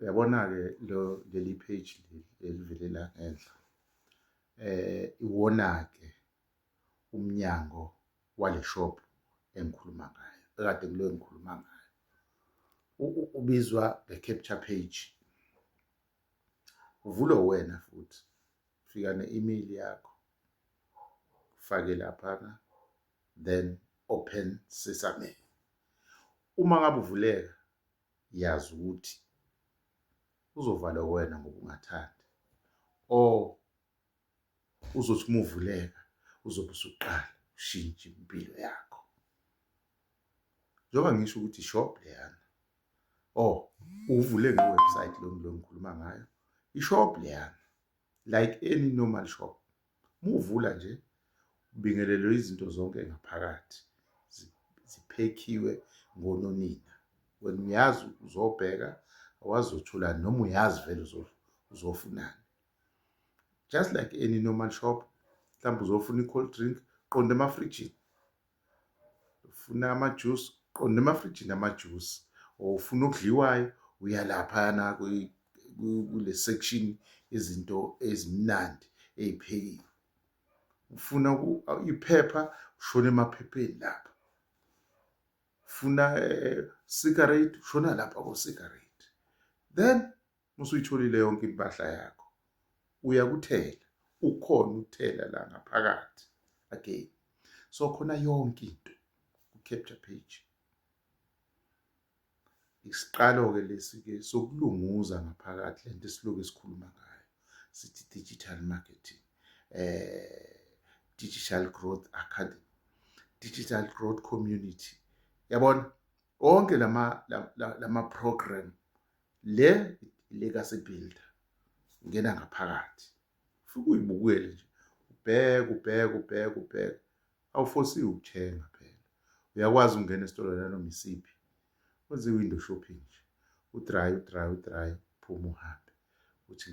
Uyabona-ke leli page elivele la ngenhla iwona-ke umnyango wale shop engikhuluma ngayo, ekade kuleyo ngikhuluma ngayo. Ubizwa the-capture page. Uvulwe wena futhi, fika ne-email yakho, ufake laphana, then open Sesame. Uma ngabe uvuleka, yazi ukuthi uzovalwa wena ngoba ungathandi, or uzothi uma uvuleka uzobe usuqala ushintshe impilo yakho. Njengoba ngisho ukuthi ishop leyana, or uvule ngewebsite lo ngikhuluma ngayo, ishop leyana like any normal shop. Uma uvula nje ubingelelwe izinto zonke ngaphakathi, ziphekhiwe ngononina. Wena uyazi uzobheka, awazi uzotholani, noma uyazi vele uzofunani. Just like any normal shop. Mhlawumbe uzofuna i-cold drink, qonda emafrijini. Ufuna amajuice, qonda emafrijini amajuice. Or ufuna okudliwayo, uya laphana kule section izinto ezimnandi ey'phekiwe. Ufuna iphepha, ushona emaphepheni lapha. Ufuna cigarette, ushona lapha ko-cigarette. Then usuyitholile yonke impahla yakho, uyakuthela, ukhona ukuthela la ngaphakathi again. So khona yonke into ku-capture page. Isiqalo-ke lesi-ke sokulunguza ngaphakathi lento esiloku sikhuluma ngayo, sithi digital marketing, digital growth academy, digital growth community. Yabona wonke lama program legacy builder, ungena ngaphakathi, ufike uyibukele nje, ubheke, awufosiwe ukuthenga phela. Uyakwazi ukungena esitolo nanoma isiphi, wenze i-window shopping nje, udraye, phuma uhambe uthi